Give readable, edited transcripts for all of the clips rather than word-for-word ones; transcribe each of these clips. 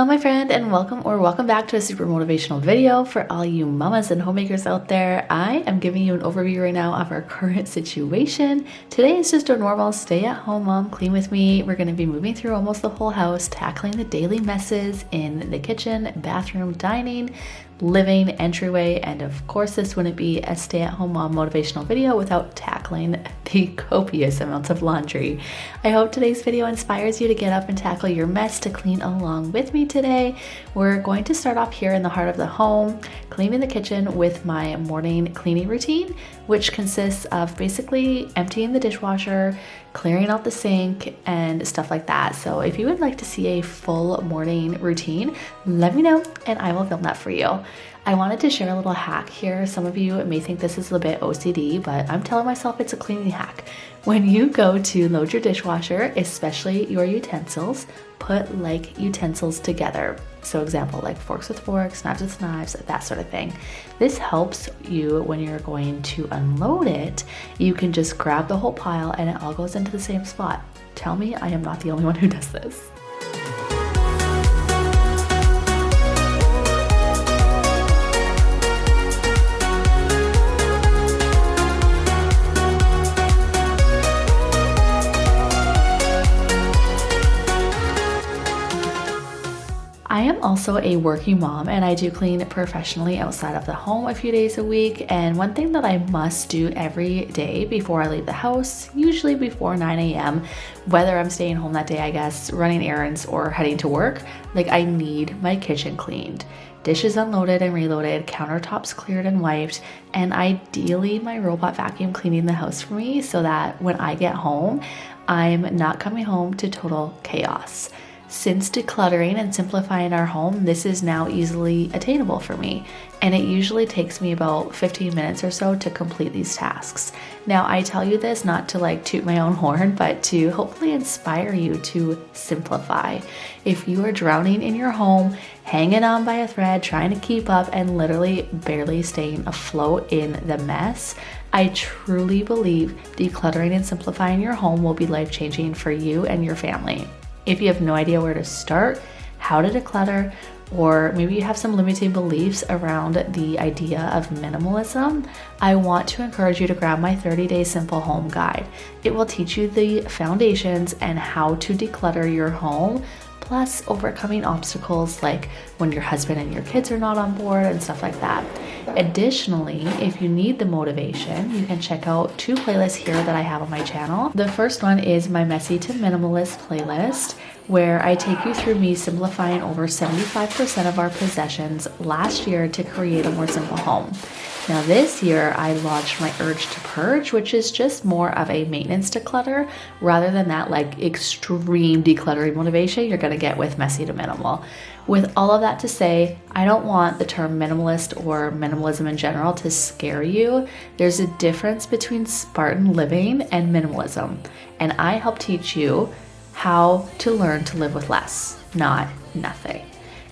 Hello my friend, and welcome back to a super motivational video for all you mamas and homemakers out there. I am giving you an overview right now of our current situation. Today is just a normal stay-at-home mom clean with me. We're going to be moving through almost the whole house, tackling the daily messes in the kitchen, bathroom, dining, living, entryway, and of course this wouldn't be a stay-at-home mom motivational video without tackling the copious amounts of laundry. I hope today's video inspires you to get up and tackle your mess to clean along with me today. We're going to start off here in the heart of the home, cleaning the kitchen with my morning cleaning routine, which consists of basically emptying the dishwasher, clearing out the sink, and stuff like that. So if you would like to see a full morning routine, let me know and I will film that for you. I wanted to share a little hack here. Some of you may think this is a bit OCD, but I'm telling myself it's a cleaning hack. When you go to load your dishwasher, especially your utensils, put like utensils together. So example, like forks with forks, knives with knives, that sort of thing. This helps you when you're going to unload it. You can just grab the whole pile and it all goes into the same spot. Tell me I am not the only one who does this. I am also a working mom and I do clean professionally outside of the home a few days a week. And one thing that I must do every day before I leave the house, usually before 9 a.m., whether I'm staying home that day, I guess, running errands or heading to work, like I need my kitchen cleaned. Dishes unloaded and reloaded, countertops cleared and wiped, and ideally my robot vacuum cleaning the house for me so that when I get home, I'm not coming home to total chaos. Since decluttering and simplifying our home, this is now easily attainable for me, and it usually takes me about 15 minutes or so to complete these tasks. Now, I tell you this not to like toot my own horn, but to hopefully inspire you to simplify. If you are drowning in your home, hanging on by a thread, trying to keep up, and literally barely staying afloat in the mess, I truly believe decluttering and simplifying your home will be life-changing for you and your family. If you have no idea where to start, how to declutter, or maybe you have some limiting beliefs around the idea of minimalism, I want to encourage you to grab my 30-day simple home guide. It will teach you the foundations and how to declutter your home, plus overcoming obstacles like when your husband and your kids are not on board and stuff like that. Additionally, if you need the motivation, you can check out two playlists here that I have on my channel. The first one is my Messy to Minimalist playlist, where I take you through me simplifying over 75% of our possessions last year to create a more simple home. Now this year I launched my Urge to Purge, which is just more of a maintenance declutter rather than that like extreme decluttering motivation you're gonna get with Messy to Minimal. With all of that to say, I don't want the term minimalist or minimalism in general to scare you. There's a difference between Spartan living and minimalism, and I help teach you how to learn to live with less, not nothing.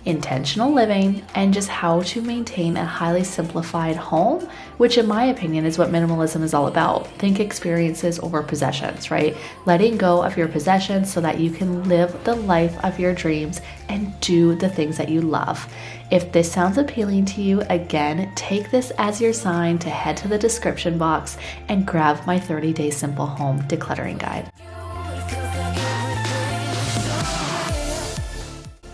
Intentional living, and just how to maintain a highly simplified home, which in my opinion is what minimalism is all about. Think experiences over possessions, right? Letting go of your possessions so that you can live the life of your dreams and do the things that you love. If this sounds appealing to you, again, take this as your sign to head to the description box and grab my 30-day simple home decluttering guide.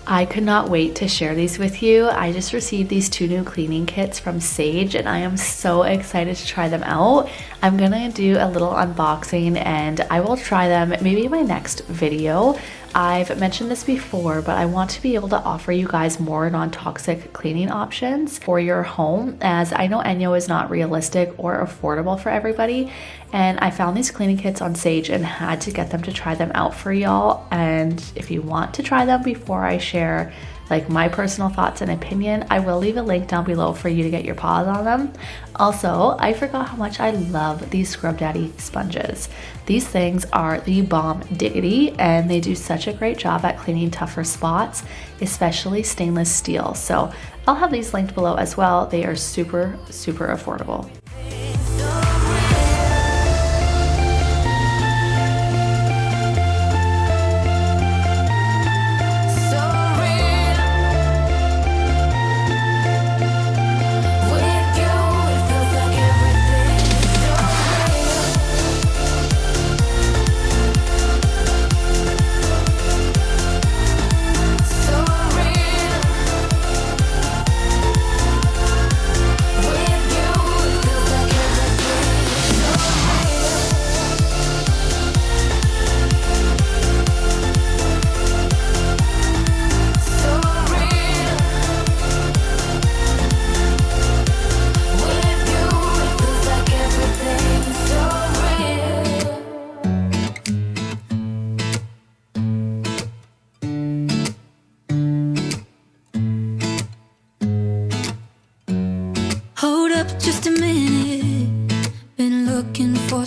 I could not wait to share these with you. I just received these two new cleaning kits from Sage and I am so excited to try them out. I'm gonna do a little unboxing and I will try them maybe in my next video. I've mentioned this before, but I want to be able to offer you guys more non-toxic cleaning options for your home, as I know Enjo is not realistic or affordable for everybody. And I found these cleaning kits on Sage and had to get them to try them out for y'all. And if you want to try them before I share like my personal thoughts and opinion, I will leave a link down below for you to get your paws on them. Also, I forgot how much I love these Scrub Daddy sponges. These things are the bomb diggity and they do such a great job at cleaning tougher spots, especially stainless steel. So I'll have these linked below as well. They are super, super affordable.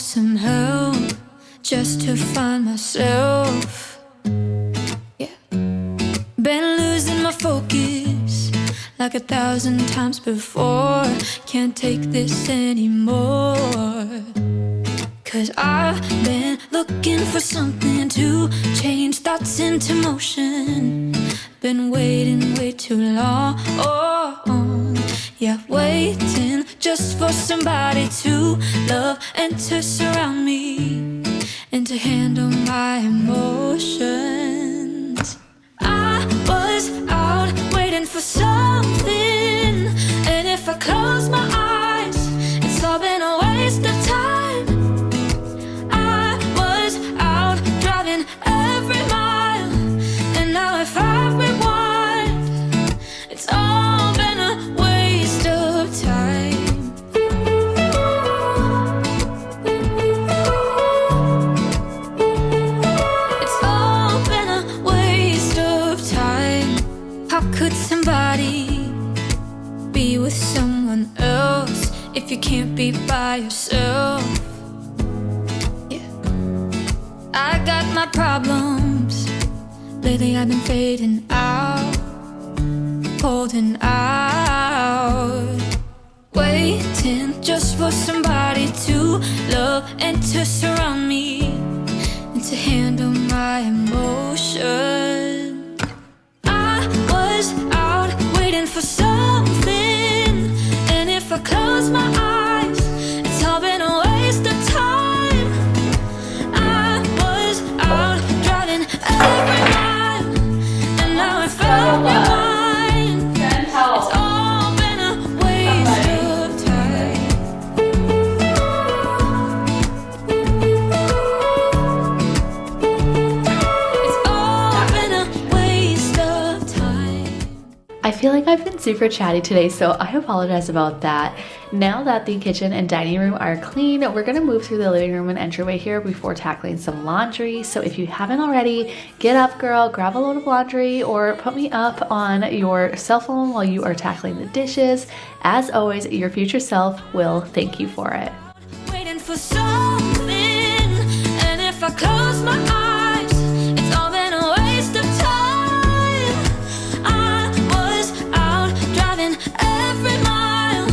some help just to find myself. Yeah, been losing my focus like 1,000 times before. Can't take this anymore. 'Cause I've been looking for something to change thoughts into motion. Been waiting way too long. Yeah, waiting just for somebody to love and to surround me and to handle my emotions. I was out waiting for something, and if I close my eyes, it's all been a waste of time. I was out driving every mile, and now if I rewind, it's all been a waste of time. It's all been a waste of time. How could somebody be with someone else if you can't be by yourself? Yeah, I got my problems. Lately I've been fading out, holding out, waiting just for somebody to love and to surround me and to handle my emotions. I was out waiting for something, and if I close my eyes, it's all been a waste of time. I was out driving every mile, and now if I rewind, it's all been a waste of time. It's all been a waste of time. I feel like I've been super chatty today, so I apologize about that. Now that the kitchen and dining room are clean, we're gonna move through the living room and entryway here before tackling some laundry. So if you haven't already, get up, girl, grab a load of laundry, or put me up on your cell phone while you are tackling the dishes. As always, your future self will thank you for it. Waiting for something, and if I close my eyes, it's all been a waste of time. I was out driving every mile,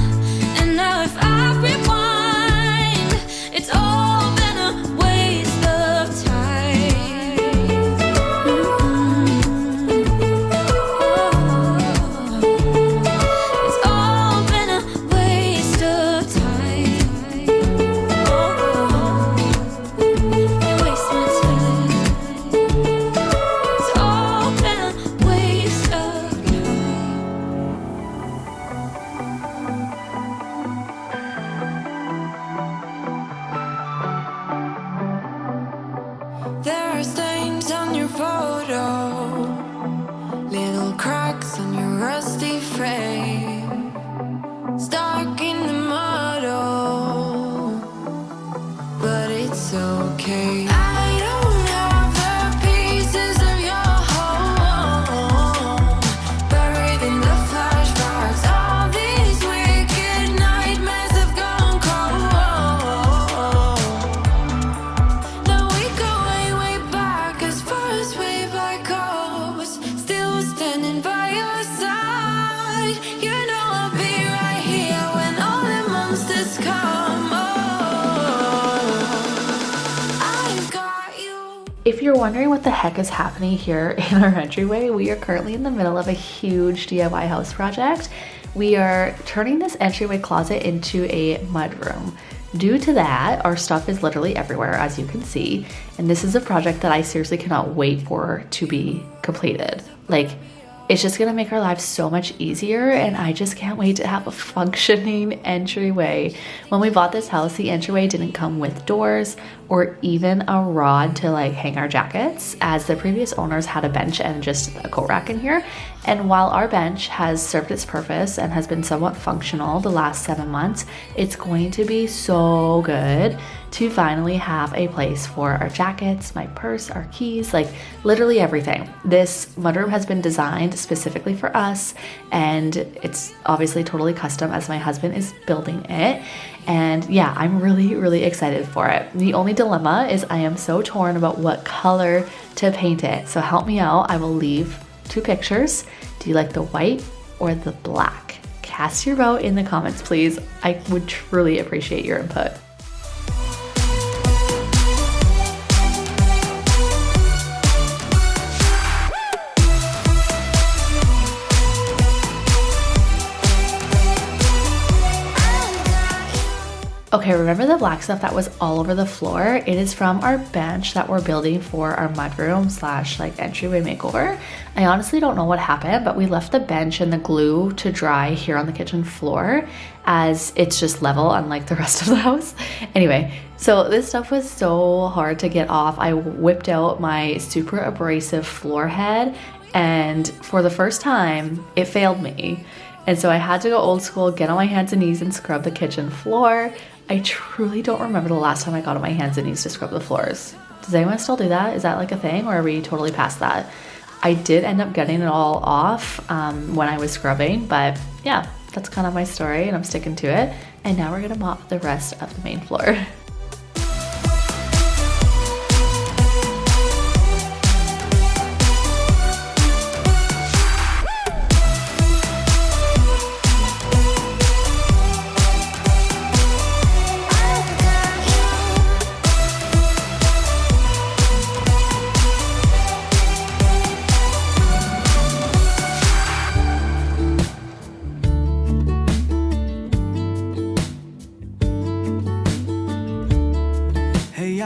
and now if I rewind, it's all been a waste of time. It's all been a waste of time. You waste my time. It's all been a waste of time. There are stains on your photo, little cracks on your rusty frame, stuck in the muddle, but it's okay. I don't have the pieces of your home, buried in the flashbacks. All these wicked nightmares have gone cold. Now we go way, way back, as far as way back goes. Still standing by your side. You know I'll be right here when all the monsters come. I've got you. If you're wondering what the heck is happening here in our entryway, we are currently in the middle of a huge DIY house project. We are turning this entryway closet into a mudroom. Due to that, our stuff is literally everywhere, as you can see, and this is a project that I seriously cannot wait for to be completed. Like, it's just gonna make our lives so much easier, and I just can't wait to have a functioning entryway. When we bought this house, the entryway didn't come with doors or even a rod to like hang our jackets, as the previous owners had a bench and just a coat rack in here. And while our bench has served its purpose and has been somewhat functional the last 7 months, it's going to be so good to finally have a place for our jackets, my purse, our keys, like literally everything. This mudroom has been designed specifically for us, and it's obviously totally custom as my husband is building it. And yeah, I'm really excited for it. The only dilemma is I am so torn about what color to paint it. So help me out. I will leave 2 pictures. Do you like the white or the black? Cast your vote in the comments, please. I would truly appreciate your input. Okay, remember the black stuff that was all over the floor? It is from our bench that we're building for our mudroom slash like entryway makeover. I honestly don't know what happened, but we left the bench and the glue to dry here on the kitchen floor as it's just level unlike the rest of the house. Anyway, so this stuff was so hard to get off. I whipped out my super abrasive floor head, and for the first time, it failed me. And so I had to go old school, get on my hands and knees and scrub the kitchen floor. I truly don't remember the last time I got on my hands and knees to scrub the floors. Does anyone still do that? Is that like a thing, or are we totally past that? I did end up getting it all off when I was scrubbing, but yeah, that's kind of my story and I'm sticking to it. And now we're gonna mop the rest of the main floor.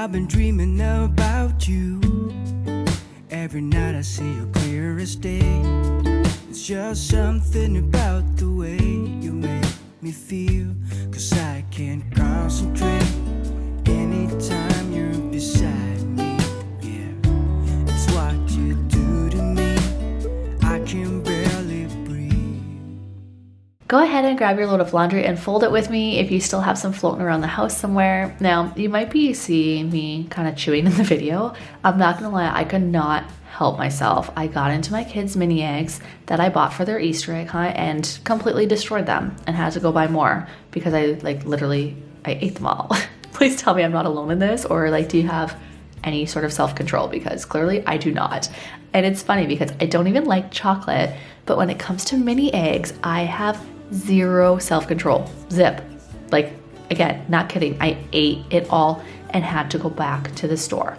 I've been dreaming about you. Every night I see you clear as day. It's just something about the way you make me feel, 'cause I can't concentrate anytime you're beside me. Yeah, it's what you do to me. I can barely breathe. Go ahead and grab your load of laundry and fold it with me if you still have some floating around the house somewhere. Now, you might be seeing me kind of chewing in the video. I'm not gonna lie, I could not help myself. I got into my kids' mini eggs that I bought for their Easter egg hunt and completely destroyed them and had to go buy more because I ate them all. Please tell me I'm not alone in this, or like, do you have any sort of self-control? Because clearly I do not. And it's funny because I don't even like chocolate, but when it comes to mini eggs, I have zero self-control. Zip. Like, again, not kidding. I ate it all and had to go back to the store.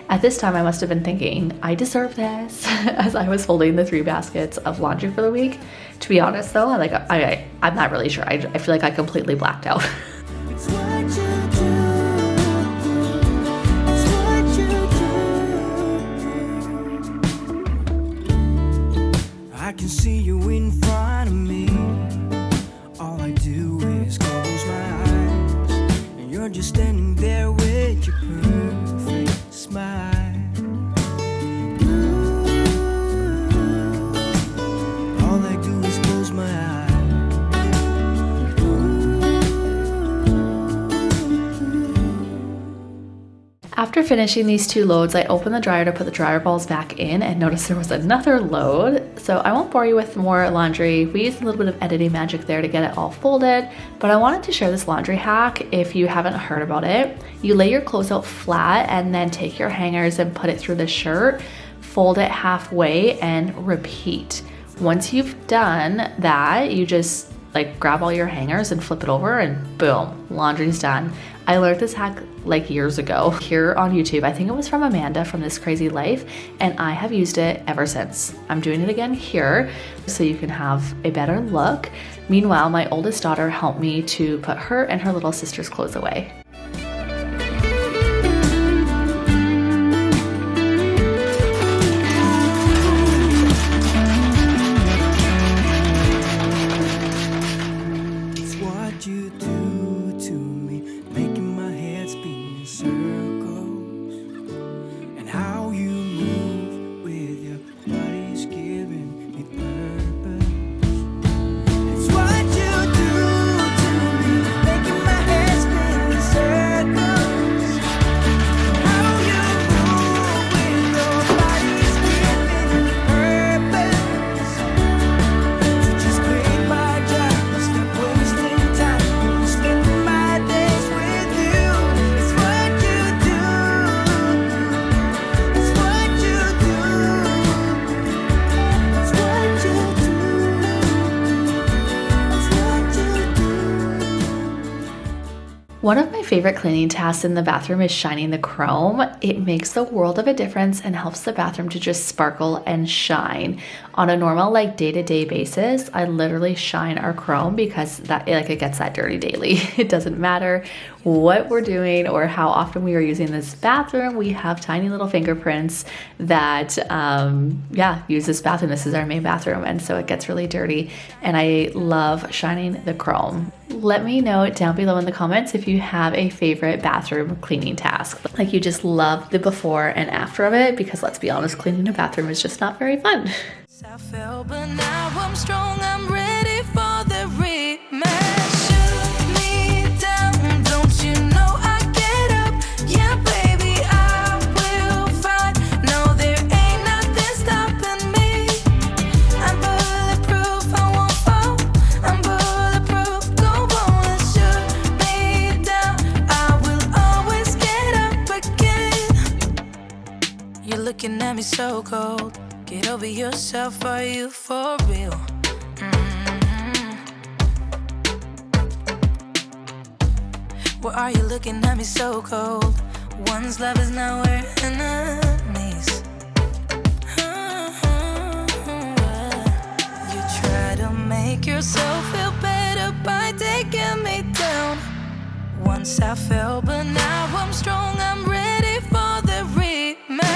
At this time, I must have been thinking, I deserve this, as I was folding the 3 baskets of laundry for the week. To be honest though, I'm not really sure. I feel like I completely blacked out. It's what you do. It's what you do. I can see you in front of me. All I do is close my eyes, and you're just standing there with your perfect smile. All I do is close my eyes. After finishing these 2 loads, I opened the dryer to put the dryer balls back in and noticed there was another load. So I won't bore you with more laundry. We used a little bit of editing magic there to get it all folded, but I wanted to share this laundry hack if you haven't heard about it. You lay your clothes out flat and then take your hangers and put it through the shirt, fold it halfway and repeat. Once you've done that, you just like grab all your hangers and flip it over and boom, laundry's done. I learned this hack like years ago here on YouTube. I think it was from Amanda from This Crazy Life, and I have used it ever since. I'm doing it again here so you can have a better look. Meanwhile, my oldest daughter helped me to put her and her little sister's clothes away. It's what you do to me, making my head spin in circles, and how you move with your body's giving me purpose. One of my favorite cleaning tasks in the bathroom is shining the chrome. It makes the world of a difference and helps the bathroom to just sparkle and shine. On a normal like day-to-day basis, I literally shine our chrome because it gets that dirty daily. It doesn't matter what we're doing or how often we are using this bathroom. We have tiny little fingerprints that use this bathroom. This is our main bathroom, and so it gets really dirty, and I love shining the chrome. Let me know down below in the comments if you have a favorite bathroom cleaning task. Like you just love the before and after of it, because let's be honest, cleaning a bathroom is just not very fun. I fell, but now I'm strong, I'm ready for the rematch. Shoot me down, don't you know I get up? Yeah, baby, I will fight. No, there ain't nothing stopping me. I'm bulletproof, I won't fall. I'm bulletproof, go on and shoot me down. I will always get up again. You're looking at me so cold. Get over yourself, are you for real? Why are you looking at me so cold? One's love is now we're enemies. You try to make yourself feel better by taking me down. Once I fell, but now I'm strong, I'm ready for the rematch.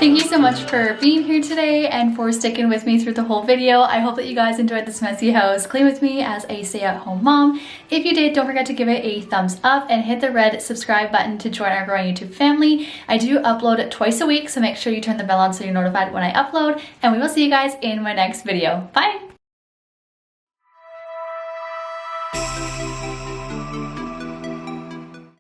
Thank you so much for being here today and for sticking with me through the whole video. I hope that you guys enjoyed this messy house clean with me as a stay-at-home mom. If you did, don't forget to give it a thumbs up and hit the red subscribe button to join our growing YouTube family. I do upload twice a week, so make sure you turn the bell on so you're notified when I upload, and we will see you guys in my next video. Bye!